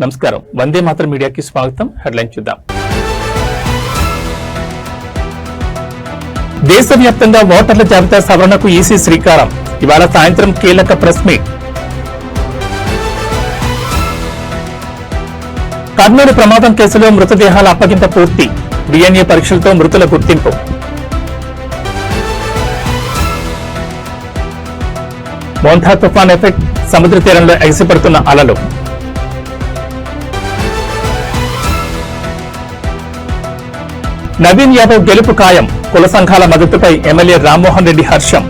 నమస్కారం వందే మాతరం మీడియాకి స్వాగతం. హెడ్లైన్ చూద్దాం. దేశవ్యాప్తంగా ఓటర్ల జాబితా సవరణకు ఈసీ శ్రీకారం. ఇవాళ సాయంత్రం కీలక ప్రెస్ మీట్. కర్నూలు ప్రమాదం కేసులో మృతదేహాల అప్పగింత పూర్తి. డిఎన్ఏ పరీక్షలతో మృతుల గుర్తింపు. మోంథా తుఫాన్ ఎఫెక్ట్, సముద్ర తీరంలో ఎగసిపడుతున్న అలలు. నవీన్ యాదవ్ గెలుపు ఖాయం. కుల సంఘాల మద్దతుపై ఎమ్మెల్యే రామ్మోహన్ రెడ్డి హర్షం.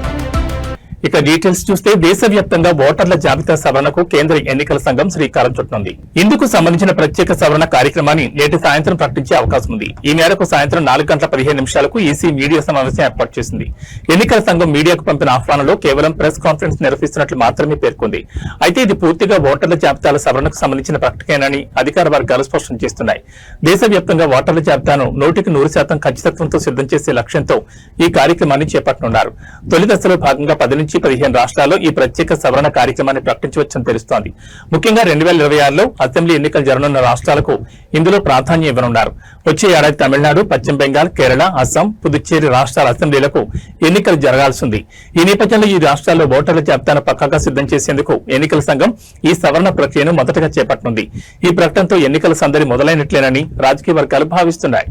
ఇక డీటెయిల్స్ చూస్తే దేశవ్యాప్తంగా ఓటర్ల జాబితా సవరణకు కేంద్ర ఎన్నికల సంఘం శ్రీకారం చుట్టనుంది. ఇందుకు సంబంధించిన ప్రత్యేక సవరణ కార్యక్రమాన్ని నేటి సాయంత్రం ప్రకటించే అవకాశం ఉంది. ఈ మేరకు సాయంత్రం 4:15 ఈసీ మీడియా సమావేశం ఏర్పాటు చేసింది. ఎన్నికల సంఘం మీడియాకు పంపిన ఆహ్వానంలో కేవలం ప్రెస్ కాన్ఫరెన్స్ నిర్వహిస్తున్నట్లు మాత్రమే పేర్కొంది. అయితే ఇది పూర్తిగా ఓటర్ల జాబితాల సవరణకు సంబంధించిన ప్రకటనేనని అధికార వర్గాలు స్పష్టం చేస్తున్నాయి. దేశవ్యాప్తంగా ఓటర్ల జాబితాను 100% ఖచ్చితత్వంతో సిద్ధం చేసే లక్ష్యంతో ఈ కార్యక్రమాన్ని చేపట్టనున్నారు. తొలి దశలో భాగంగా 10 నుంచి 15 రాష్ట్రాల్లో ఈ ప్రత్యేక సవరణ కార్యక్రమాన్ని ప్రకటించవచ్చని తెలుస్తోంది. ముఖ్యంగా 2026లో అసెంబ్లీ ఎన్నికలు జరగనున్న రాష్ట్రాలకు ఇందులో ప్రాధాన్యం ఇవ్వనున్నారు. వచ్చే ఏడాది తమిళనాడు, పశ్చిమ బెంగాల్, కేరళ, అస్సాం, పుదుచ్చేరి రాష్ట్రాల అసెంబ్లీలకు ఎన్నికలు జరగాల్సింది. ఈ నేపథ్యంలో ఈ రాష్ట్రాల్లో ఓటర్ల జాబితాను పక్కాగా సిద్ధం చేసేందుకు ఎన్నికల సంఘం ఈ సవరణ ప్రక్రియను మొదటగా చేపట్టనుంది. ఈ ప్రకటనతో ఎన్నికల సందడి మొదలైనట్లేనని రాజకీయ వర్గాలు భావిస్తున్నాయి.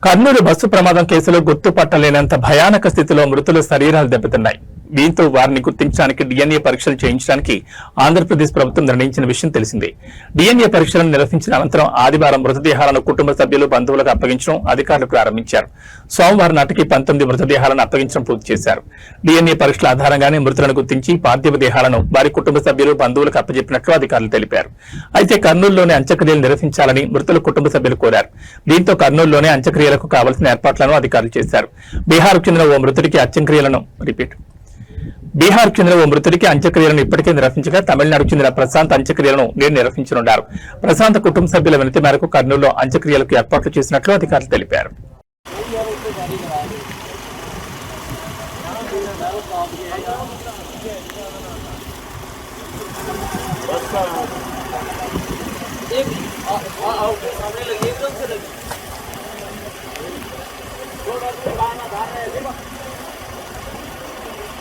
కర్నూలు బస్సు ప్రమాదం కేసులో గుర్తుపట్టలేనంత భయానక స్థితిలో మృతుల శరీరాలు దెబ్బతిన్నాయి. దీంతో వారిని గుర్తించడానికి డిఎన్ఏ పరీక్షలు చేయించడానికి ఆంధ్రప్రదేశ్ ప్రభుత్వం నిర్ణయించిన విషయం తెలిసిందే. డిఎన్ఏ పరీక్షలను నిర్వహించిన అనంతరం ఆదివారం మృతదేహాలను కుటుంబ సభ్యులు, బంధువులకు అప్పగించడం అధికారులు ప్రారంభించారు. సోమవారం నాటికి 19 మృతదేహాలను అప్పగించడం పూర్తి చేశారు. డిఎన్ఏ పరీక్షల ఆధారంగానే మృతులను గుర్తించి పార్థివ దేహాలను వారి కుటుంబ సభ్యులు, బంధువులకు అప్పచెప్పినట్లు అధికారులు తెలిపారు. అయితే కర్నూలులోనే అంత్యక్రియలు నిర్వహించాలని మృతుల కుటుంబ సభ్యులు కోరారు. దీంతో కర్నూలులోనే అంత్యక్రియలకు కావాల్సిన ఏర్పాట్లను అధికారులు చేశారు. బీహార్కు చెందిన ఓ మృతుడికి అంత్యక్రియలను ఇప్పటికే నిర్వహించగా తమిళనాడుకు చెందిన ప్రశాంత్ అంత్యక్రియలను నేడు నిర్వహించనున్నారు. ప్రశాంత్ కుటుంబ సభ్యుల వినతి మేరకు కర్నూలులో అంత్యక్రియలకు ఏర్పాట్లు చేసినట్లు అధికారులు తెలిపారు.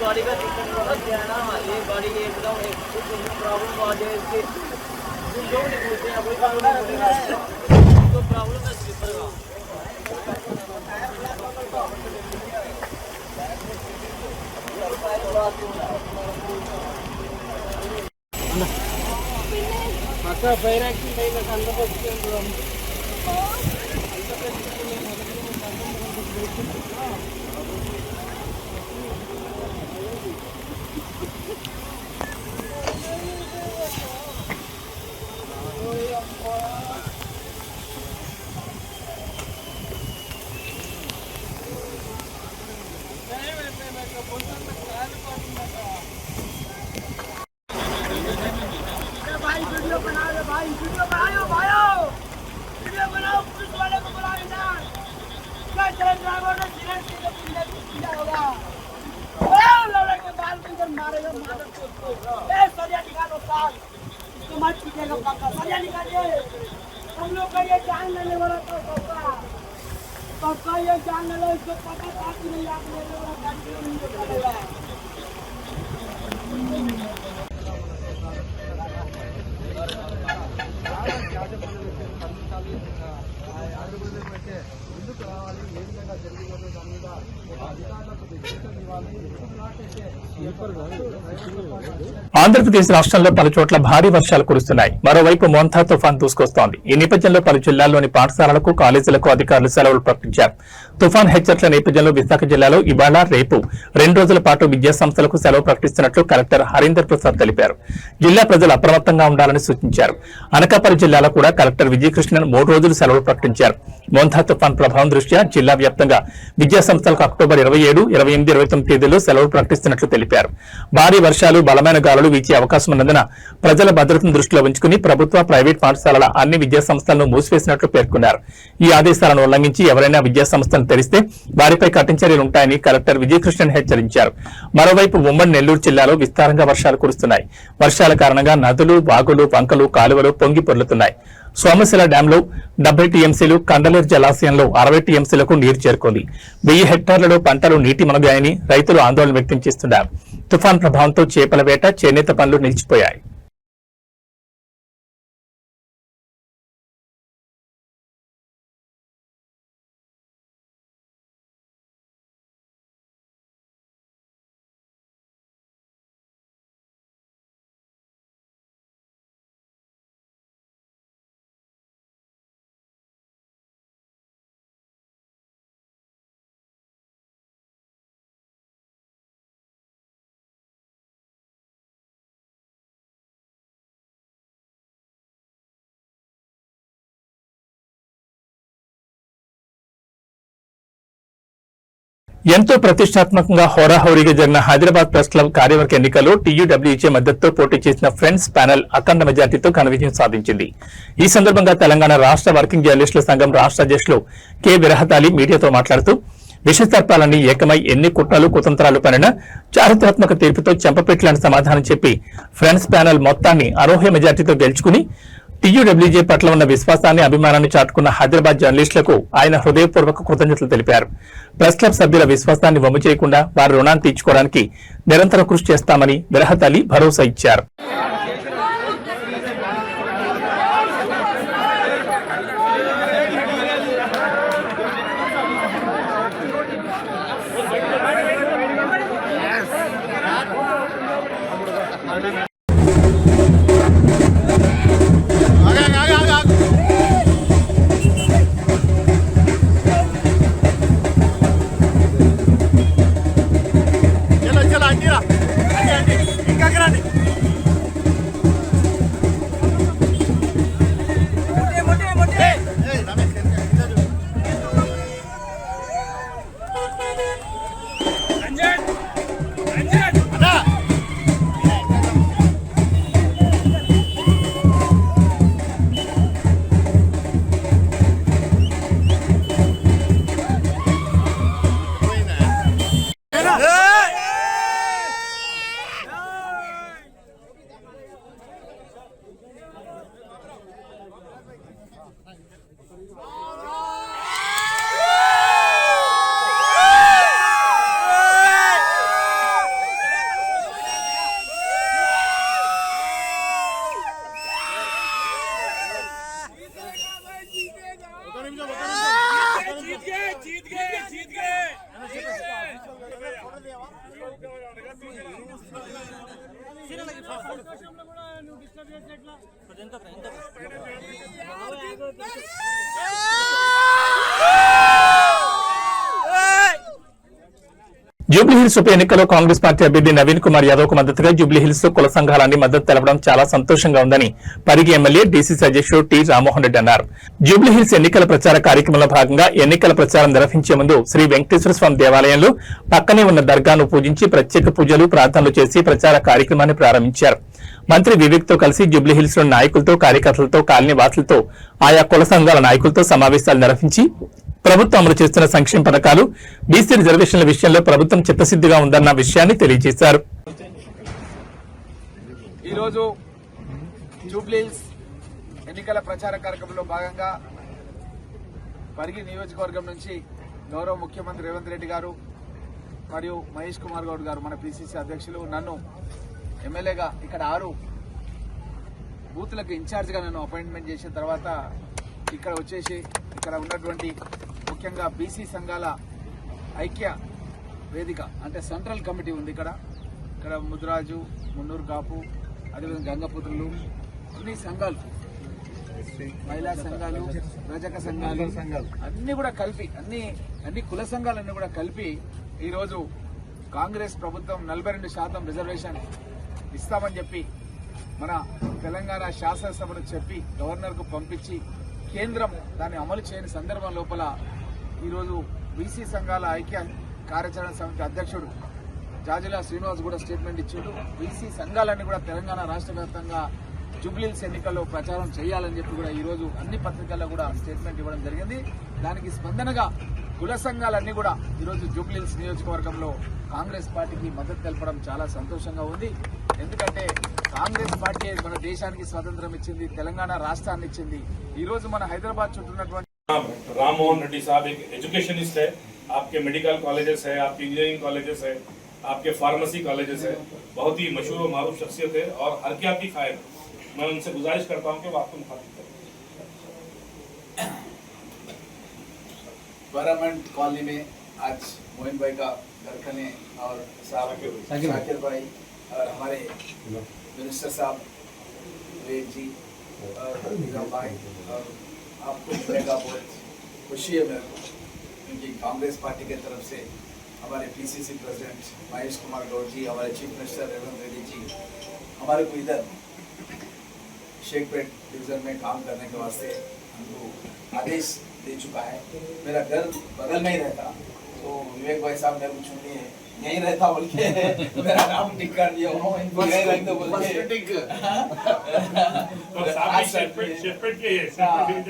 गाड़ी का चिकन क्या है ना, ये गाड़ी एकदम कुछ प्रॉब्लम आ जाए इसके जो नहीं बोलते हैं कोई तो प्रॉब्लम है स्लीपर का। अच्छा पैर की नहीं का अंदर भाई वीडियो बना लो, भाई वीडियो बनाओ, पुलिस वाले को बुलाओ इधर। क्या चल ड्राइवर ने सिलेंडर से पीला होगा, बुलाओ लड़के के बाल के अंदर मारेगा मादर को। ए सरिया निकालो साहब, इसको मत पीटेगा पक्का, सरिया निकालिए। हम लोग का ये जान लेने वाला तो पक्का ये जान ले लो, इसको पता साथ नहीं आप लेने वाला गाड़ी नहीं निकालेगा। ఎందుకు రావాలి, ఏ విధంగా జరిగిపోతుంది దాని మీద ఆంధ్రప్రదేశ్ రాష్ట్రంలో పలు చోట్ల భారీ వర్షాలు కురుస్తున్నాయి. మరోవైపు మోంతా తుఫాన్ దూసుకొస్తోంది. ఈ నేపథ్యంలో పలు జిల్లాల్లోని పాఠశాలలకు, కాలేజీలకు అధికారులు సెలవులు ప్రకటించారు. తుఫాన్ హెచ్చరికల నేపథ్యంలో విశాఖ జిల్లాలో ఇవాళ, రేపు 2 రోజుల పాటు విద్యా సంస్థలకు సెలవు ప్రకటిస్తున్నట్లు కలెక్టర్ హరీందర్ ప్రసాద్ తెలిపారు. జిల్లా ప్రజలు అప్రమత్తంగా ఉండాలని సూచించారు. అనకాపల్లి జిల్లాలో కూడా కలెక్టర్ విజయకృష్ణన్ 3 రోజులు సెలవు ప్రకటించారు. మోంతా తుఫాన్ ప్రభావం దృష్ట్యా జిల్లా వ్యాప్తంగా విద్యా సంస్థలకు అక్టోబర్ 27, 28, 29 తేదీల్లో సెలవు ప్రకటిస్తున్నట్లు తెలిపారు. భారీ వర్షాలు, బలమైన గాలులు వీచే అవకాశం ఉన్నందున ప్రజల భద్రతను దృష్టిలో ఉంచుకుని ప్రభుత్వ, ప్రైవేట్ పాఠశాలల అన్ని విద్యా సంస్థలను మూసివేసినట్లు పేర్కొన్నారు. ఈ ఆదేశాలను ఉల్లంఘించి ఎవరైనా విద్యా సంస్థను తెరిస్తే వారిపై కఠిన చర్యలుంటాయని కలెక్టర్ విజయకృష్ణన్ హెచ్చరించారు. మరోవైపు ఉమ్మడి నెల్లూరు జిల్లాలో విస్తారంగా వర్షాలు కురుస్తున్నాయి. వర్షాల కారణంగా నదులు, వాగులు, వంకలు, కాలువలు పొంగి పొర్లుతున్నాయి. సోమశిల డ్యాంలో 70 టీఎంసీలు, కండలేరు జలాశయంలో 60 టీఎంసీలకు నీరు చేరుకుంది. 1000 హెక్టార్లలో పంటలు నీటి మునగాయని రైతులు ఆందోళన వ్యక్తం చేస్తున్నారు. తుఫాన్ ప్రభావంతో చేపల వేట, చేనేత పనులు నిలిచిపోయాయి. ఎంతో ప్రతిష్టాత్మకంగా హోరాహోరీగా జరిగిన హైదరాబాద్ ప్రెస్ క్లబ్ కార్యవర్గ ఎన్నికల్లో టీయూడబ్ల్యూజే మద్దతుతో పోటీ చేసిన ఫ్రెండ్స్ ప్యానెల్ అఖండ మెజార్టీతో ఘన విజయం సాధించింది. ఈ సందర్భంగా తెలంగాణ రాష్ట్ర వర్కింగ్ జర్నలిస్టుల సంఘం రాష్ట్ర అధ్యక్షులు కె విరహతాలి మీడియాతో మాట్లాడుతూ విషసర్పాలన్నీ ఏకమై ఎన్ని కుట్రలు, కుతంత్రాలు పనినా చారిత్రాత్మక తీర్పుతో చెంపపెట్టలని సమాధానం చెప్పి ఫ్రెండ్స్ ప్యానెల్ మొత్తాన్ని అనూహ్య మెజార్టీతో గెలుచుకుని టీయూడబ్ల్యూజే పట్ల ఉన్న విశ్వాసాన్ని, అభిమానాన్ని చాటుకున్న హైదరాబాద్ జర్నలిస్టులకు ఆయన హృదయపూర్వక కృతజ్ఞతలు తెలిపారు. ప్రెస్ క్లబ్ సభ్యుల విశ్వాసాన్ని వమ్ము చేయకుండా వారి రుణాన్ని తీర్చుకోవడానికి నిరంతర కృషి చేస్తామని విరహతాలి భరోసా ఇచ్చారు. జూబ్లీహిల్స్ ఉప ఎన్నికలో కాంగ్రెస్ పార్టీ అభ్యర్థి నవీన్ కుమార్ యాదవ్ కు మద్దతుగా జూబ్లీహిల్స్ లో కుల సంఘాలన్నీ మద్దతు తెలపడం చాలా సంతోషంగా ఉందని పరిగి ఎమ్మెల్యే డీసీసీ అధ్యక్షుడు టి రామ్మోహన్ రెడ్డి అన్నారు. జూబ్లీహిల్స్ ఎన్నికల ప్రచార కార్యక్రమంలో భాగంగా ఎన్నికల ప్రచారం నిర్వహించే ముందు శ్రీ వెంకటేశ్వర స్వామి దేవాలయంలో పక్కనే ఉన్న దర్గాను పూజించి ప్రత్యేక పూజలు, ప్రార్థనలు చేసి ప్రచార కార్యక్రమాన్ని ప్రారంభించారు. మంత్రి వివేక్ తో కలిసి జూబ్లీహిల్స్ లోని నాయకులతో, కార్యకర్తలతో, కాలనీ వాసులతో, ఆయా కుల సంఘాల నాయకులతో సమావేశాలు నిర్వహించి ప్రభుత్వం అమలు చేస్తున్న సంక్షేమ పథకాలు, బీసీ రిజర్వేషన్ల విషయంలో ప్రభుత్వం చిత్తశుద్దిగా ఉందన్న విషయాన్ని తెలియజేశారు. ఈరోజు జూబ్లీహిల్స్ ఎన్నికల ప్రచార కార్యక్రమంలో భాగంగా పరిగి నియోజకవర్గం నుంచి గౌరవ ముఖ్యమంత్రి రేవంత్ రెడ్డి గారు మరియు మహేష్ కుమార్ గౌడ్ గారు, మన పిసిసి అధ్యక్షులు, నన్ను ఎమ్మెల్యేగా ఇక్కడ 6 బూత్లకు ఇన్ఛార్జిగా నన్ను అపాయింట్మెంట్ చేసిన తర్వాత ఇక్కడ వచ్చేసి ఇక్కడ ఉన్నటువంటి ముఖ్యంగా బీసీ సంఘాల ఐక్య వేదిక అంటే సెంట్రల్ కమిటీ ఉంది ఇక్కడ ముద్రాజు, మున్నూరు కాపు, అదేవిధంగా గంగపుత్రులు, అన్ని సంఘాలు, మహిళా సంఘాలు, రజక సంఘాలు అన్ని కూడా కలిపి అన్ని కుల సంఘాలన్నీ కూడా కలిపి ఈరోజు కాంగ్రెస్ ప్రభుత్వం 42% రిజర్వేషన్ ఇస్తామని చెప్పి మన తెలంగాణ శాసనసభను చెప్పి గవర్నర్కు పంపించి కేంద్రం దాన్ని అమలు చేయని సందర్భం లోపల ఈరోజు బీసీ సంఘాల ఐక్య కార్యాచరణ సమితి అధ్యక్షుడు జాజిలా శ్రీనివాస్ కూడా స్టేట్మెంట్ ఇచ్చిండు. బీసీ సంఘాలన్నీ కూడా తెలంగాణ రాష్ట్ర వ్యాప్తంగా జూబ్లీహిల్స్ ఎన్నికల్లో ప్రచారం చేయాలని చెప్పి కూడా ఈరోజు అన్ని పత్రికల్లో కూడా స్టేట్మెంట్ ఇవ్వడం జరిగింది. దానికి స్పందనగా కుల సంఘాలన్నీ కూడా ఈరోజు జూబ్లీహిల్స్ నియోజకవర్గంలో కాంగ్రెస్ పార్టీకి మద్దతు తెలపడం చాలా సంతోషంగా ఉంది. ఎందుకంటే కాంగ్రెస్ పార్టీ మన దేశానికి స్వాతంత్రం ఇచ్చింది, తెలంగాణ రాష్ట్రాన్ని ఇచ్చింది. ఈరోజు మన హైదరాబాద్ చుట్టూ ఉన్నటువంటి राम मोहन रेड्डी साहब एक एजुकेशनिस्ट है, आपके मेडिकल कॉलेजेस है, आपके इंजीनियरिंग कॉलेजेस है, आपके फार्मेसी कॉलेजेस है, बहुत ही मशहूर और मारूफ शख्सियत है और हर की आपकी खायर है। मैं उनसे गुजारिश करता हूँ कि वो आपको मुखातिब करें। पार्लियामेंट कॉलोनी में आज मोहन भाई का दरखने और साकिर भाई और हमारे मिनिस्टर साहब विवेक जी और निगम भाई और आपको मिलेगा बहुत खुशी है मेरे को, क्योंकि कांग्रेस पार्टी के तरफ से हमारे पीसीसी प्रेसिडेंट महेश कुमार गौड़ जी, हमारे चीफ मिनिस्टर रेवंत रेड्डी जी हमारे को इधर शेखपेट डिवीजन में काम करने के वास्ते हमको आदेश दे चुका है। मेरा घर बगल में ही रहता, तो विवेक भाई साहब मेरे को चुनिए यहीं रहता बोल के मेरा नाम टिक कर दिया उन्होंने, इनको यहीं रख दो बोल के।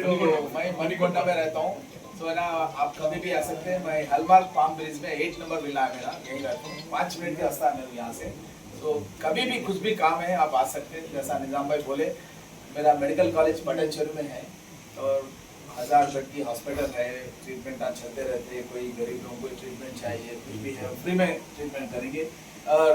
तो मैं मणिकोटा में रहता हूँ, तो है ना आप कभी भी आ सकते हैं। मैं हलमार्ग पाम ब्रिज में 8 नंबर विला है मेरा, यहीं रहता हूँ, 5 मिनट का रास्ता है मेरे यहाँ से। तो कभी भी कुछ भी काम है आप आ सकते हैं। जैसा निजाम भाई बोले, मेरा मेडिकल कॉलेज पटनचेरू में है और 1000 बेड की हॉस्पिटल है, ट्रीटमेंट आज चलते रहते हैं। कोई गरीब लोगों को ट्रीटमेंट चाहिए, कुछ भी है फ्री में ट्रीटमेंट करेंगे। और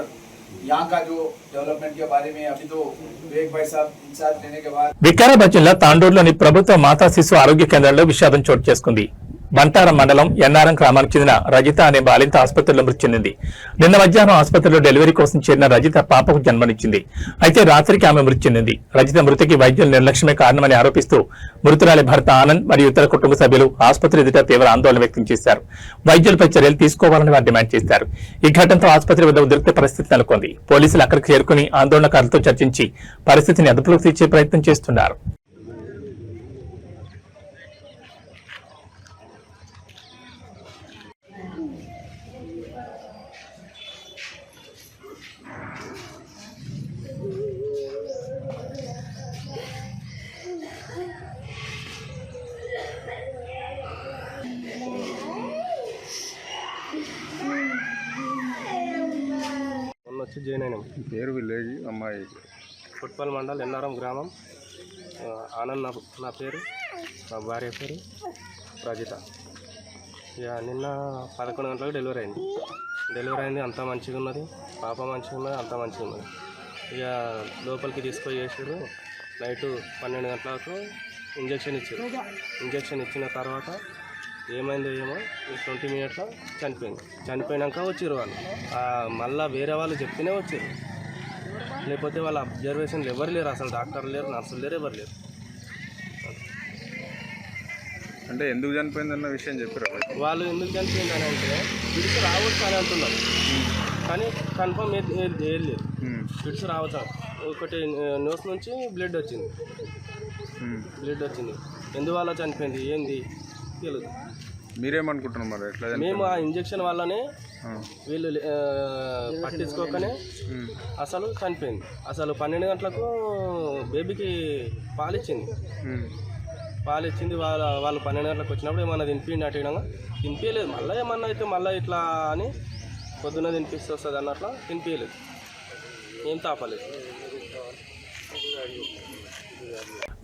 यहाँ का जो डेवलपमेंट के बारे में अभी तो विवेक भाई साहब इंचार्ज लेने के बाद వికారాబాద్ జిల్లా తాండూరులోని ప్రభుత్వ మాతా శిశు ఆరోగ్య కేంద్రంలో విషాదం చోటు చేసుకుంది. బంటారం మండలం ఎన్నారం గ్రామానికి చెందిన రజిత అనే బాలింత ఆసుపత్రిలో మృతి చెందింది. నిన్న మధ్యాహ్నం ఆసుపత్రిలో డెలివరీ కోసం చేరిన రజిత పాపకు జన్మనిచ్చింది. అయితే రాత్రికి ఆమె మృతి చెందింది. రజిత మృతికి వైద్యుల నిర్లక్ష్యమే కారణమని ఆరోపిస్తూ మృతురాలి భర్త ఆనంద్ మరియు ఇతర కుటుంబ సభ్యులు ఆసుపత్రి ఎదుట తీవ్ర ఆందోళన వ్యక్తం చేశారు. వైద్యులపై చర్యలు తీసుకోవాలని వారు డిమాండ్ చేశారు. ఈ ఘటనతో ఆసుపత్రి వద్ద ఉద్రిక్త పరిస్థితి నెలకొంది. పోలీసులు అక్కడికి చేరుకుని ఆందోళనకారులతో చర్చించి పరిస్థితిని అదుపులోకి తెచ్చే ప్రయత్నం చేస్తున్నారు. వచ్చి జాయిన్ అయినాం. పేరు విలేజ్ అమ్మాయి ఫుట్బాల్ మండల్ ఎన్నారం గ్రామం. ఆనంద్ నా పేరు, మా భార్య పేరు రజిత. ఇక నిన్న 11 గంటలకు డెలివరీ అయింది. అంతా మంచిగా ఉన్నది, పాప మంచిగా ఉన్నది, అంతా మంచిగా ఉన్నది. ఇక లోపలికి తీసుకొని చేసారు. నైటు 12 గంటలకు ఇంజక్షన్ ఇచ్చిన తర్వాత ఏమైందో ఏమో 20 మినిట్స్లో చనిపోయినాక వచ్చిర్రు వాళ్ళు. మళ్ళీ వేరే వాళ్ళు చెప్తేనే వచ్చారు, లేకపోతే వాళ్ళ అబ్జర్వేషన్లు ఎవరు లేరు, అసలు డాక్టర్లు లేరు, నర్సులు లేరు, ఎవరు లేరు. అంటే ఎందుకు చనిపోయిందన్న విషయం చెప్పారు వాళ్ళు. ఎందుకు చనిపోయిందని అంటే పిడుసు రావచ్చు అని అంటున్నారు, కానీ కన్ఫర్మ్ ఏం లేదు. పిడుసు రావచ్చు, ఒకటి నోస్ నుంచి బ్లడ్ వచ్చింది. ఎందువల్ల చనిపోయింది ఏంది తెలియదు. మీరేమనుకుంటున్నారు మరి? ఎట్లా మేము ఆ ఇంజక్షన్ వల్లనే వీళ్ళు పట్టించుకోకనే అసలు చనిపోయింది. అసలు 12 గంటలకు బేబీకి పాలిచ్చింది. వాళ్ళు 12 గంటలకు వచ్చినప్పుడు ఏమన్నా తినిపిండి అట్టగా తినిపించలేదు. మళ్ళీ ఏమన్నా అయితే మళ్ళీ ఇట్లా అని పొద్దున్న తినిపిస్తే వస్తుంది అన్నట్లా తినిపించలేదు, ఏం తాపలేదు.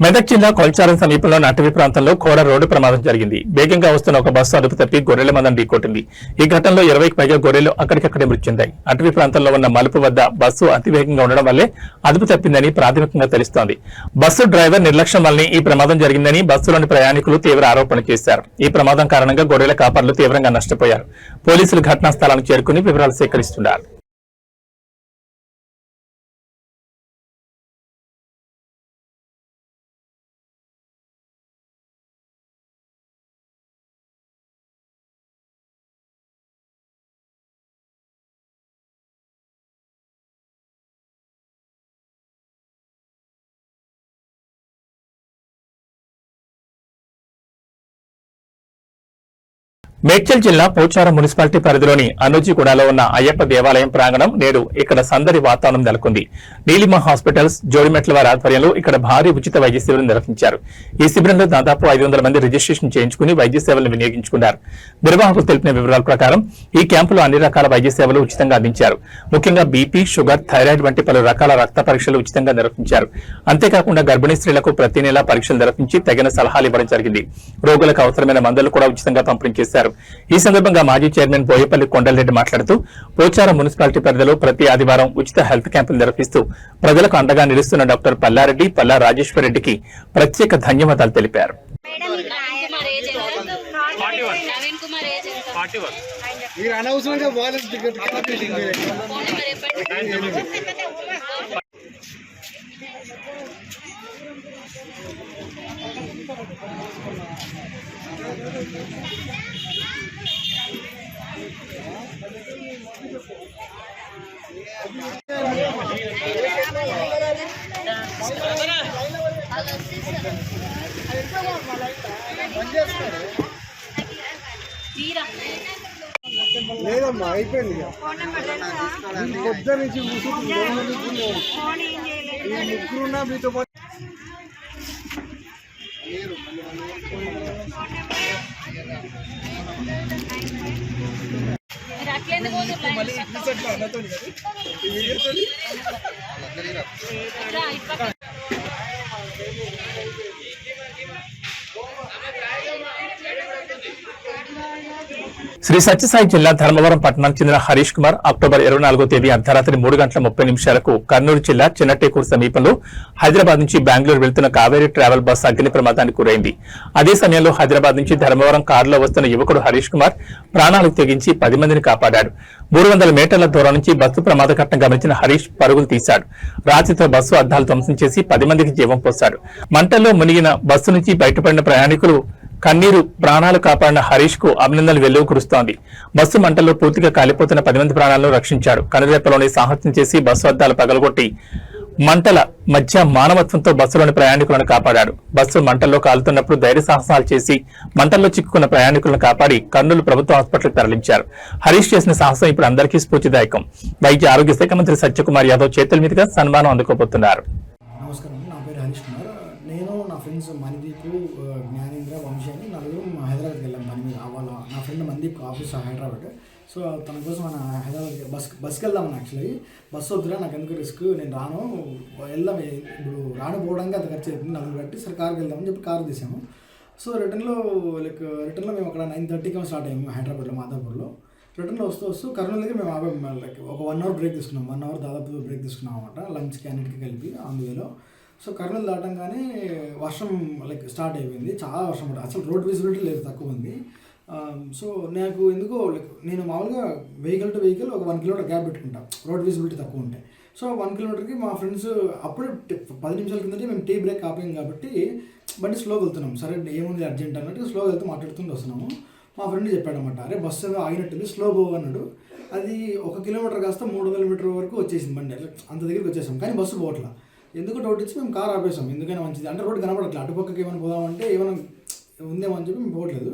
మెదక్ జిల్లా కొల్చారం సమీపంలోని అటవీ ప్రాంతంలో ఘోర రోడ్డు ప్రమాదం జరిగింది. వేగంగా వస్తున్న ఒక బస్సు అదుపు తప్పి గొర్రెల మందను ఢీకొట్టింది. ఈ ఘటనలో 20కి పైగా గొర్రెలు అక్కడికక్కడే మృతి చెందాయి. అటవీ ప్రాంతంలో ఉన్న మలుపు వద్ద బస్సు అతివేగంగా ఉండడం వల్లే అదుపు తప్పిందని ప్రాథమికంగా తెలుస్తోంది. బస్సు డ్రైవర్ నిర్లక్ష్యం వల్లనే ఈ ప్రమాదం జరిగిందని బస్సులోని ప్రయాణికులు తీవ్ర ఆరోపణలు చేశారు. ఈ ప్రమాదం కారణంగా గొర్రెల కాపర్లు తీవ్రంగా నష్టపోయారు. పోలీసులు ఘటనా స్థలానికి చేరుకుని వివరాలు సేకరిస్తున్నారు. మేడ్చల్ జిల్లా పోచారం మున్సిపాలిటీ పరిధిలోని అనూజిగూడలో ఉన్న అయ్యప్ప దేవాలయం ప్రాంగణం నేడు ఇక్కడ సందడి వాతావరణం నెలకొంది. నీలిమ హాస్పిటల్స్ జోడిమెట్ల వారి ఆధ్వర్యంలో ఇక్కడ భారీ ఉచిత వైద్య సేవలు నిర్వహించారు. ఈ శిబిరంలో దాదాపు 500 మంది రిజిస్ట్రేషన్ చేయించుకుని వైద్య సేవలను వినియోగించుకున్నారు. నిర్వాహకులు తెలిపిన వివరాల ప్రకారం ఈ క్యాంపులో అన్ని రకాల వైద్య సేవలు ఉచితంగా అందించారు. ముఖ్యంగా బీపీ, షుగర్, థైరాయిడ్ వంటి పలు రకాల రక్త పరీక్షలు ఉచితంగా నిర్వహించారు. అంతేకాకుండా గర్భిణీ స్త్రీలకు ప్రతి నెలా పరీక్షలు నిర్వహించి తగిన సలహాలు ఇవ్వడం జరిగింది. రోగులకు అవసరమైన మందులు కూడా ఉచితంగా పంపిణీ చేశారు. ఈ సందర్భంగా మాజీ చైర్మన్ బోయపల్లి కొండలరెడ్డి మాట్లాడుతూ పోచారం మున్సిపాలిటీ పరిధిలో ప్రతి ఆదివారం ఉచిత హెల్త్ క్యాంపులు నిర్వహిస్తూ ప్రజలకు అండగా నిలుస్తున్న డాక్టర్ పల్లారెడ్డి, పల్లా రాజేశ్వర్ రెడ్డికి ప్రత్యేక ధన్యవాదాలు తెలిపారు. లేదమ్మా అయిపోయింది. పొద్దు నుంచి ముగ్గురున్నా మీతో పాటు శ్రీ సత్యసాయి జిల్లా ధర్మవరం పట్టణానికి చెందిన హరీష్ కుమార్ అక్టోబర్ 24వ తేదీ అర్ధరాత్రి 3:30 కర్నూలు జిల్లా చిన్నటేకూరు సమీపంలో హైదరాబాద్ నుంచి బెంగళూరు వెళ్తున్న కావేరీ ట్రావెల్ బస్ అగ్ని ప్రమాదానికి గురైంది. అదే సమయంలో హైదరాబాద్ నుంచి ధర్మవరం కారులో వస్తున్న యువకుడు హరీష్ కుమార్ ప్రాణాలకు తెగించి 10 మందిని కాపాడాడు. 300 మీటర్ల దూరం నుంచి బస్సు ప్రమాద ఘటన గమనించిన హరీష్ పరుగులు తీశాడు. రాత్రితో బస్సు అద్దాలు ధ్వంసం చేసి 10 మందికి జీవం పోశాడు. మంటల్లో మునిగిన బస్సు నుంచి బయటపడిన ప్రయాణికులు కన్నీరు ప్రాణాలు కాపాడిన హరీష్ కు అభినందనలు వెల్లువ కురుస్తోంది. బస్సు మంటల్లో పూర్తిగా కాలిపోతున్న 10 మంది ప్రాణాలను రక్షించాడు. కనురెప్పలోని సాహసం చేసి బస్సు అద్దాలు పగలగొట్టి మంటల మధ్య మానవత్వంతో బస్సులోని ప్రయాణికులను కాపాడాడు. బస్సు మంటల్లో కాలుతున్నప్పుడు ధైర్య సాహసాలు చేసి మంటల్లో చిక్కుకున్న ప్రయాణికులను కాపాడి కర్నూలు ప్రభుత్వ హాస్పిటల్కి తరలించారు. హరీష్ చేసిన సాహసం ఇప్పుడు అందరికీ స్ఫూర్తిదాయకం. వైద్య ఆరోగ్య శాఖ మంత్రి సత్యకుమార్ యాదవ్ చేతుల మీదుగా సన్మానం అందుకోబోతున్నారు. నమస్కారం, నా పేరు హరీష్ కుమార్. నేను నా ఫ్రెండ్స్ మణిదీప్, జ్ఞానేంద్ర, వంశీ అని నలుగురు హైదరాబాద్కి వెళ్ళాం పని మీద. వాళ్ళ నా friend Manideep office Hyderabad. So తన కోసం మన హైదరాబాద్కి బస్కి వెళ్దామని. యాక్చువల్లీ బస్సు వద్దురా, నాకు ఎందుకు రిస్క్, నేను రాను, వెళ్దాం, ఇప్పుడు పోవడానికి అంత ఖర్చు అవుతుంది, నలుగురు కట్టి సరే కార్కి వెళ్దామని చెప్పి కారు తీసాము. సో రిటర్న్లో మేము అక్కడ 9:30కి స్టార్ట్ అయ్యాము హైదరాబాద్లో, మాదాపూర్లో. రిటర్న్లో వస్తూ కర్నూలు దగ్గర మేము ఒక 1 అవర్ బ్రేక్ తీసుకున్నాం. 1 అవర్ దాదాపు బ్రేక్ తీసుకున్నాం అనమాట, లంచ్కి అన్నిటికీ కలిపి అందువేలో. సో కర్నూలు దాటంగానే వర్షం స్టార్ట్ అయిపోయింది, చాలా వర్షం పడింది. అసలు రోడ్ విజిబిలిటీ లేదు, తక్కువ ఉంది. సో నాకు ఎందుకో నేను మామూలుగా వెహికల్ టు వెహికల్ ఒక 1 కిలోమీటర్ గ్యాప్ పెట్టుకుంటాం రోడ్ విజిబిలిటీ తక్కువ ఉంటాయి. సో 1 కిలోమీటర్కి మా ఫ్రెండ్స్ అప్పుడే 10 నిమిషాల కిందటే మేము టీ బ్రేక్ ఆపాం కాబట్టి బండి స్లోగా వెళ్తున్నాం. సరే ఏముంది అర్జెంట్ అన్నట్టు స్లోగా వెళ్తూ మాట్లాడుతుంటూ వస్తున్నాము. మా ఫ్రెండ్ చెప్పాడనమాట, అరే బస్సు ఏదో ఆగినట్టుంది, స్లో పో అన్నాడు. అది 1 కిలోమీటర్ కాస్త 300 మీటర్ వరకు వచ్చేసింది బండి, అంత దగ్గరికి వచ్చేసాం. కానీ బస్సు పోవట్లా. ఎందుకు డౌట్ ఇచ్చి మేము కార్ ఆపేసాం, ఎందుకైనా మంచిది అంటే రోడ్డు కనపడట్లేదు, అటుపక్కకి ఏమైనా పోదామంటే ఏమైనా ఉందేమో అని చెప్పి మేము పోవట్లేదు.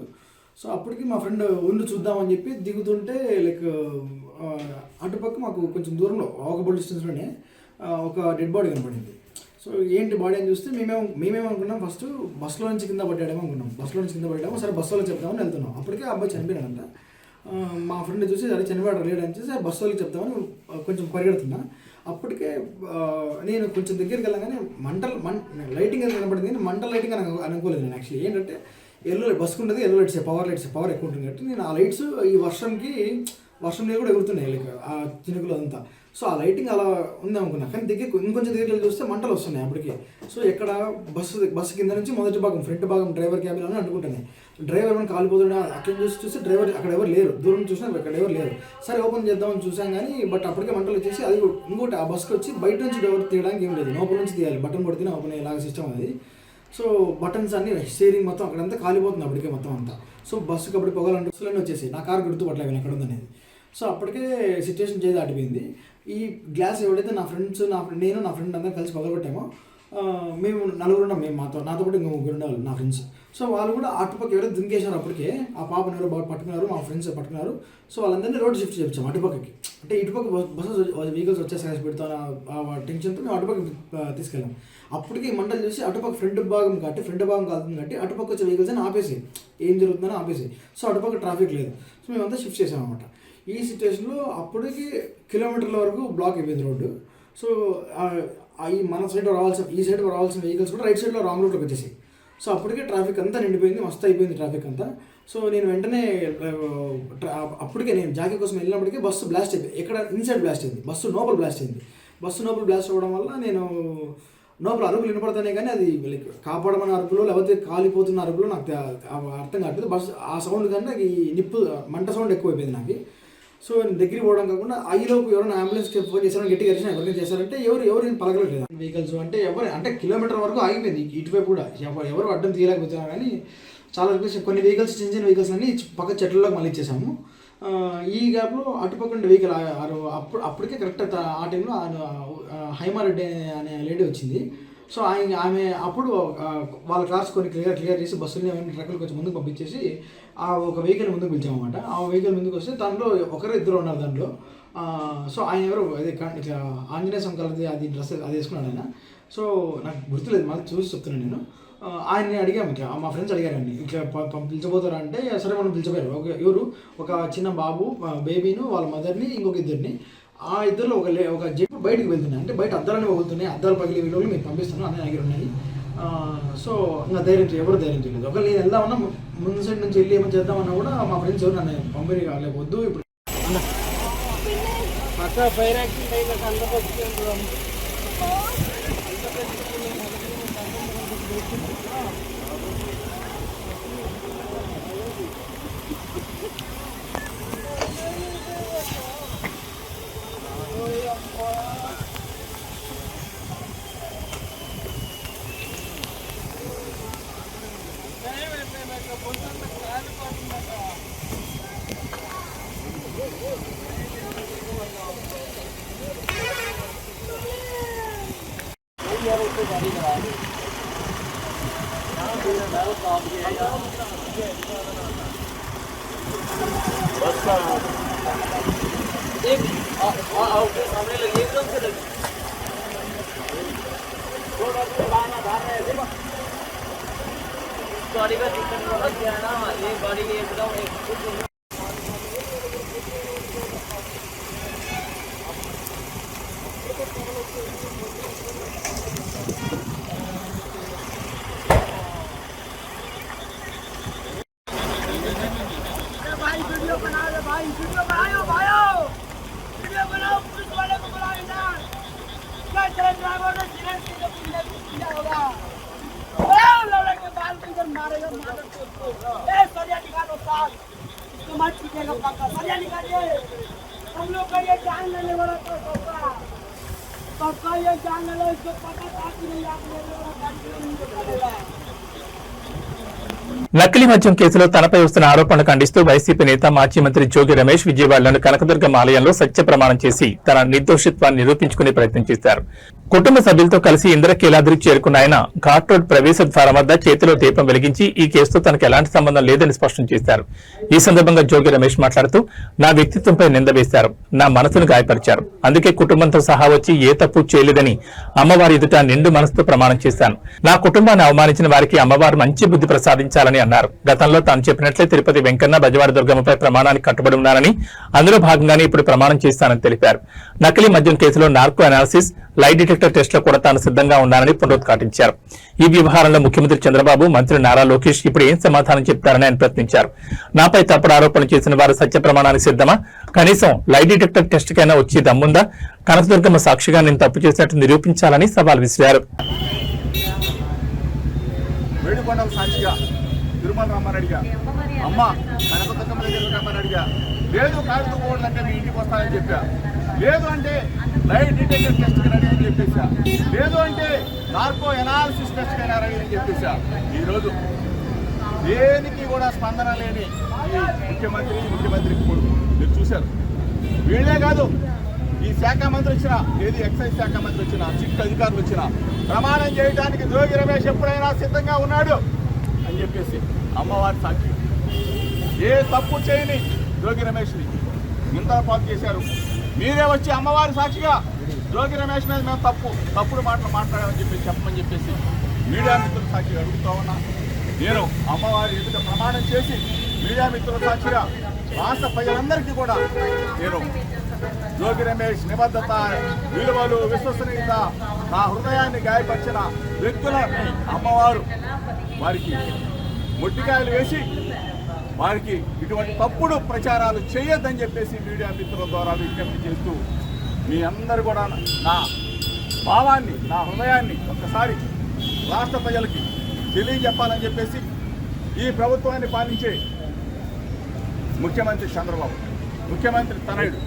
సో అప్పటికి మా ఫ్రెండ్ ఉండి చూద్దామని చెప్పి దిగుతుంటే అటుపక్క మాకు కొంచెం దూరంలో వాకబుల్ డిస్టెన్స్లోనే ఒక డెడ్ బాడీ కనపడింది. సో ఏంటి బాడీ అని చూస్తే మేమేమనుకున్నాం, ఫస్ట్ బస్సులో నుంచి కింద పడ్డాడేమో అనుకున్నాం. బస్సులో నుంచి కింద పడ్డామో, సరే బస్సులో చెప్తామని వెళ్తున్నాం. అప్పటికే ఆ అబ్బాయి చనిపోయాడంట. మా ఫ్రెండ్ చూసి సరే చనిపోయాడు లేడని చూసి బస్సు వాళ్ళకి చెప్తామని కొంచెం పరిగెడుతున్నా. అప్పటికే నేను కొంచెం దగ్గరికి వెళ్ళగానే లైటింగ్ అని కనబడింది కానీ మంటల లైటింగ్ అని అనుకోలేదు నేను. యాక్చువల్లీ ఏంటంటే ఎల్లో బస్కు ఉంటుంది, ఎల్లో లైట్స్ పవర్ ఎక్కువ ఉంటుంది కాబట్టి నేను ఆ లైట్స్ ఈ వర్షం మీద కూడా ఎగురుతున్నాయి లైక్ ఆ చినుకులు అంతా. సో ఆ లైటింగ్ అలా ఉంది అనుకున్నా, కానీ ఇంకొంచెం దగ్గరికి చూస్తే మంటలు వస్తున్నాయి అప్పటికే. సో ఎక్కడ బస్సు కింద నుంచి మొదటి భాగం ఫ్రంట్ భాగం డ్రైవర్ క్యాబిన్ అని అనుకుంటున్నాయి. డ్రైవర్ మనం కాలిపోతున్నా అక్కడ చూస్తే డ్రైవర్ అక్కడ ఎవరు లేరు, దూరం చూసినా అక్కడ ఎవరు లేరు. సరే ఓపెన్ చేద్దామని చూసాం కానీ బట్ అప్పటికే మంటలు వచ్చేసి అది ఇంకోటి ఆ బస్కి వచ్చి బయట నుంచి డోర్ తీయడానికి ఏం లేదు, లోపల నుంచి తీయాలి, బటన్ కొడితేనే ఓపెన్ అయ్యేలాగా సిస్టమ్ అది. సో బటన్స్ అన్ని స్టీరింగ్ మొత్తం అక్కడంతా కాలిపోతుంది అప్పటికే మొత్తం అంతా. సో బస్సుకి అప్పుడు పొగలంటే బస్సులన్నీ వచ్చేసి నా కారు గుర్తుపట్టలేవు ఎక్కడ ఉందనేది. సో అప్పటికే సిచ్యువేషన్ చేసి దాటిపోయింది. ఈ గ్లాస్ ఎవడైతే నా ఫ్రెండ్ అందరం కలిసి పగలగొట్టామో మేము నలుగురున్నాం, మేము నాతో పాటు ఇంకో ముగ్గురు ఉండేవాళ్ళు నా ఫ్రెండ్స్. సో వాళ్ళు కూడా అటుపక్క ఎవరో దుంకేశారు అప్పటికే, ఆ పాపను ఎవరో పట్టుకున్నారు, మా ఫ్రెండ్స్ పట్టుకున్నారు. సో వాళ్ళందరినీ రోడ్ షిఫ్ట్ చేయించాము అటుపక్కకి. అంటే ఇటుపక్క బస్సెస్ వెహికల్స్ వచ్చేసారి పెడతాం ఆ టెన్షన్తో మేము అటుపక్కకి తీసుకెళ్ళాం. అప్పటికి మంటలు చూసి అటుపక్క ఫ్రంట్ భాగం కాలుతుంది కాబట్టి అటుపక్క వచ్చే వెహికల్స్ అని ఆపేసి ఏం జరుగుతుందని ఆపేసి. సో అటుపక్క ట్రాఫిక్ లేదు, సో మేమంతా షిఫ్ట్ చేసాం అనమాట. ఈ సిచ్యువేషన్లో అప్పటికి కిలోమీటర్ల వరకు బ్లాక్ అయిపోయింది రోడ్డు. సో ఈ మన సైడ్ ఈ సైడ్ రావాల్సిన వెహికల్స్ కూడా రైట్ సైడ్లో రాంగ్ రూట్లోకి వచ్చేసి. సో అప్పటికే ట్రాఫిక్ అంతా నిండిపోయింది, మస్తు అయిపోయింది ట్రాఫిక్ అంతా. సో నేను వెంటనే అప్పటికే నేను జాకీ కోసం వెళ్ళినప్పటికీ బస్సు బ్లాస్ట్ అయిపోయింది, ఎక్కడ ఇన్సైడ్ బ్లాస్ట్ అయింది, బస్సు లోపల బ్లాస్ట్ అయింది. బస్సు లోపల బ్లాస్ట్ అవ్వడం వల్ల నేను లోపల అరుపులు వినపడతానే కానీ అది కాపాడమని అరుపులో లేకపోతే కాలిపోతున్న అరుపులో నాకు అర్థం కావట్లేదు. బస్సు ఆ సౌండ్ కన్నా ఈ మంట సౌండ్ ఎక్కువ అయిపోయింది నాకు. సో నేను దగ్గరికి పోవడం కాకుండా ఐలోపు ఎవరైనా అంబులెన్స్కి ఫోన్ చేశారని గట్టిగా అరిచినా ఎవరైనా చేశారంటే ఎవరు పలకలేదు వెహికల్స్. అంటే కిలోమీటర్ వరకు ఆగిపోయింది ఇటువైపు కూడా, ఎవరు అడ్డం తీయలేకపోతున్నారు. కానీ చాలా కొన్ని వెహికల్స్ చిన్న వెహికల్స్ అన్ని పక్క చెట్లలోకి మళ్ళీ ఇచ్చేసాము. ఈ గ్యాప్లో అటుపక్క ఉండే వెహికల్ అప్పటికే కరెక్ట్ ఆ టైంలో హైమారెడ్డి అనే లేడీ వచ్చింది. సో ఆమె అప్పుడు వాళ్ళ కార్స్ కొన్ని క్లియర్ చేసి బస్సులని అవన్నీ ట్రక్కులు కొంచెం ముందుకు పంపించేసి ఆ ఒక వెహికల్ ముందుకు పిలిచామన్నమాట. ఆ వెహికల్ ముందుకు వస్తే దాంట్లో ఇద్దరు ఉన్నారు దాంట్లో. సో ఆయన ఎవరు అదే ఇట్లా ఆంజనేయ సంకల్పది అది డ్రెస్ అది వేసుకున్నాడు ఆయన. సో నాకు గుర్తులేదు, మళ్ళీ చూసి చెప్తున్నాను నేను. ఆయన్ని అడిగాము, ఇట్లా మా ఫ్రెండ్స్ అడిగారండి ఇట్లా పిలిచబోతారా అంటే సరే మనం పిలిచిపోయారు. ఒక చిన్న బాబు బేబీను వాళ్ళ మదర్ని ఇంకొక ఇద్దరిని. ఆ ఇద్దరు ఒక జెట్ బయటకు వెళ్తున్నాయి, అంటే బయట అద్దాలన్నీ వగులుతున్నాయి, అద్దాలు పగిలి వీళ్ళు మీకు పంపిస్తాను అన్నీ దగ్గర ఉన్నాయి. సో ఇంకా ఎవరు ధైర్యం చేయలేదు. ఒకవేళ నేను వెళ్దామన్నా ముందు సైడ్ నుంచి వెళ్ళి ఏమో చేద్దామన్నా కూడా మా ఫ్రెండ్స్ ఎవరు నన్ను పంపిణీ కాలేకపోద్దు. ఇప్పుడు ఫైర్ गाड़ी का सिस्टम लग गया ना, ये गाड़ी एकदम भाई वीडियो बना लो, भाई वीडियो बनाओ, पुलिस वाले को बुलाओ इधर। क्या ड्राइवर ने सीरियस किया होगा, बाल किधर मारेगा ए सरिया निकालो साहब, इसको मत छूटेगा पक्का, सरिया निकालिए। हम लोग का ये जान लेने वाला तो पक्का ये जान ले लो, इसको पता था कि नहीं आप लेने वाला गाड़ी नहीं निकालेगा। నకిలీ మద్యం కేసులో తనపై వస్తున్న ఆరోపణలు ఖండిస్తూ వైసీపీ నేత మాజీ మంత్రి జోగి రమేష్ విజయవాడలోని కనకదుర్గం ఆలయంలో సత్య ప్రమాణం చేసి తన నిర్దోషిత్వాన్ని నిరూపించుకునే ప్రయత్నం చేశారు. కుటుంబ సభ్యులతో కలిసి ఇంద్రకీలాద్రికి చేరుకున్న ఆయన ఘాట్ రోడ్ ప్రవేశ ద్వారం వద్ద చేతిలో దీపం వెలిగించి ఈ కేసుతో తనకు ఎలాంటి సంబంధం లేదని స్పష్టం చేశారు. ఈ సందర్భంగా జోగి రమేష్ మాట్లాడుతూ నా వ్యక్తిత్వంపై నింద వేశారు, నా మనసును గాయపరిచారు, అందుకే కుటుంబంతో సహా వచ్చి ఏ తప్పు చేయలేదని అమ్మవారి ఎదుట నిండు మనసుతో ప్రమాణం చేశాను. నా కుటుంబాన్ని అవమానించిన వారికి అమ్మవారు మంచి బుద్ధి ప్రసాదించాలని అన్నారు. గతంలో తాను చెప్పినట్లే తిరుపతి వెంకన్న బజవాడ దుర్గమ్మపై ప్రమాణానికి కట్టుబడి ఉన్నానని, అందులో భాగంగానే ఇప్పుడు ప్రమాణం చేస్తానని తెలిపారు. నకిలీ మద్యం కేసులో నార్కో అనాలిసిస్, లై డిటెక్టర్ టెస్టులో కూడా తాను సిద్ధంగా ఉన్నానని పునరుద్ఘాటించారు. ఈ వ్యవహారంలో ముఖ్యమంత్రి చంద్రబాబు, మంత్రి నారా లోకేష్ ఇప్పుడు ఏం సమాధానం చెప్తారని ఆయన ప్రశ్నించారు. నాపై తప్పుడు ఆరోపణలు చేసిన వారు సత్య ప్రమాణానికి సిద్ధమా? కనీసం లై డిటెక్టర్ టెస్ట్ కైనా వచ్చి దమ్ముందా? కనకదుర్గమ్మ సాక్షిగా నేను తప్పు చేసినట్టు నిరూపించాలని సవాల్ విసిరారు. వేడుకొండల సాక్షిగా తిరుమల రామారెడ్డిగా అమ్మ కనకదుర్గమ్మ దగ్గర రామారెడ్డిగా లేదు కాకపోవడంటే మీ ఇంటికి వస్తానని చెప్పా, లేదు అంటే లైవ్ డిటెక్టర్ టెస్ట్ రెడీ అని చెప్పేసా, లేదు అంటే నార్కో ఎనాలిసిస్ టెస్ట్ అయినా రెడీ అని చెప్పేసా. ఈరోజు దేనికి కూడా స్పందన లేని ఈ ముఖ్యమంత్రికి కొడుకు మీరు చూశారు. వీళ్ళే కాదు, ఈ శాఖ మంత్రి వచ్చిన, ఏది ఎక్సైజ్ శాఖ మంత్రి వచ్చిన, చిక్కు అధికారులు వచ్చిన ప్రమాణం చేయడానికి జోగి రమేష్ ఎప్పుడైనా సిద్ధంగా ఉన్నాడు అని చెప్పేసి అమ్మవారి సాక్షి. ఏ తప్పు చేయని జోగి రమేష్ని నిందల పాలు చేశారు. మీరే వచ్చి అమ్మవారి సాక్షిగా జోగి రమేష్ మీద మేము తప్పుడు మాటలు మాట్లాడామని చెప్పమని చెప్పేసి మీడియా మిత్రుల సాక్షిగా అడుగుతా ఉన్నా. నేను అమ్మవారి ఎదుట ప్రమాణం చేసి మీడియా మిత్రుల సాక్షిగా రాష్ట్ర ప్రజలందరికీ కూడా నేను జోగి రమేష్ నిబద్ధత, విలువలు, విశ్వసనీయత, నా హృదయాన్ని గాయపరిచిన వ్యక్తులని అమ్మవారు వారికి మొట్టికాయలు వేసి వారికి ఇటువంటి తప్పుడు ప్రచారాలు చేయొద్దని చెప్పేసి మీడియా మిత్రుల ద్వారా విజ్ఞప్తి చేస్తూ మీ అందరూ కూడా నా భావాన్ని, నా హృదయాన్ని ఒక్కసారి రాష్ట్ర ప్రజలకి తెలియజెప్పాలని చెప్పేసి ఈ ప్రభుత్వాన్ని పాలించే ముఖ్యమంత్రి చంద్రబాబు, ముఖ్యమంత్రి తనయుడు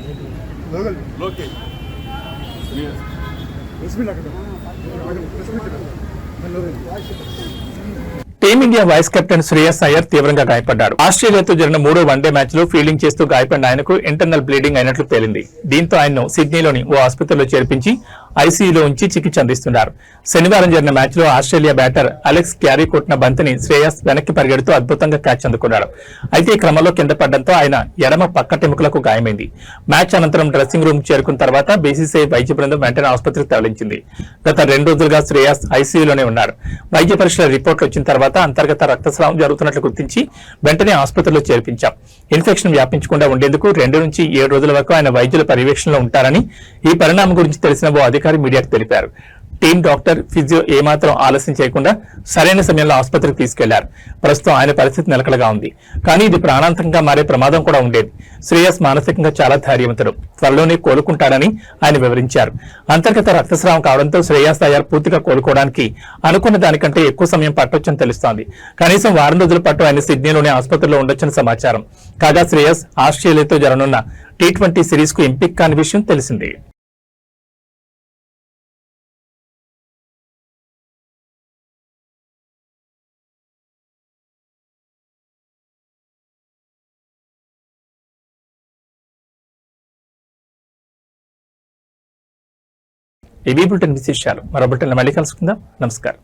Lokesh Team India vice captain Shreyas Iyer తీవ్రంగా గాయపడ్డాడు. ఆస్ట్రేలియాతో జరిగిన 3వ వన్డే మ్యాచ్ లో ఫీల్డింగ్ చేస్తూ గాయపడిన ఆయనకు ఇంటర్నల్ బ్లీడింగ్ అయినట్లు తేలింది. దీంతో ఆయన్ను సిడ్నీలోని ఓ ఆసుపత్రిలో చేర్పించి ఐసీయూలో ఉంచి చికిత్స అందిస్తున్నారు. శనివారం జరిగిన మ్యాచ్ లో ఆస్ట్రేలియా బ్యాటర్ అలెక్స్ క్యారీ కొట్టిన బంతిని శ్రేయస్ వెనక్కి పరిగెడుతూ అద్భుతంగా క్యాచ్ అందుకున్నాడు. అయితే ఈ క్రమంలో కింద పడడంతో ఆయన ఎడమ పక్కటెముకలకు గాయమైంది. మ్యాచ్ అనంతరం డ్రెస్సింగ్ రూమ్ చేరుకున్న తర్వాత బీసీసీఐ వైద్య బృందం వెంటనే ఆసుపత్రికి తరలించింది. గత 2 రోజులుగా శ్రేయస్ ఐసీయూలోనే ఉన్నారు. వైద్య పరీక్షల రిపోర్ట్లు వచ్చిన తర్వాత అంతర్గత రక్తస్రావం జరుగుతున్నట్లు గుర్తించి వెంటనే ఆసుపత్రిలో చేర్పించాం. ఇన్ఫెక్షన్ వ్యాపించకుండా ఉండేందుకు 2 నుంచి 7 రోజుల వరకు ఆయన వైద్యుల పర్యవేక్షణలో ఉంటారని ఈ పరిణామం గురించి తెలిసిన ఓ అధికారి మీడియాకు తెలిపారు. టీం డాక్టర్, ఫిజియో ఏమాత్రం ఆలస్యం చేయకుండా సరైన సమయంలో ఆసుపత్రికి తీసుకెళ్లారు. ప్రస్తుతం ఆయన పరిస్థితి నిలకడగా ఉంది. కానీ ఇది ప్రాణాంతకంగా మారే ప్రమాదం కూడా ఉండేది. శ్రేయస్ మానసికంగా చాలా ధైర్యవంతుడు, త్వరలోనే కోలుకుంటాడని ఆయన వివరించారు. అంతర్గత రక్తస్రావం కావడంతో శ్రేయస్ అయ్యర్ పూర్తిగా కోలుకోవడానికి అనుకున్న దానికంటే ఎక్కువ సమయం పట్టొచ్చని తెలుస్తోంది. కనీసం 1 వారం రోజుల పాటు ఆయన సిడ్నీలోనే ఆసుపత్రిలో ఉండొచ్చని సమాచారం. కాగా శ్రేయస్ ఆస్ట్రేలియాతో జరగనున్న T20 సిరీస్ కు ఎంపిక కాని విషయం తెలిసిందే. ఇవి బులెటిన్ విశేషాలు. మరో బులెటిన్లో మళ్ళీ కలుసుకుందాం. నమస్కారం.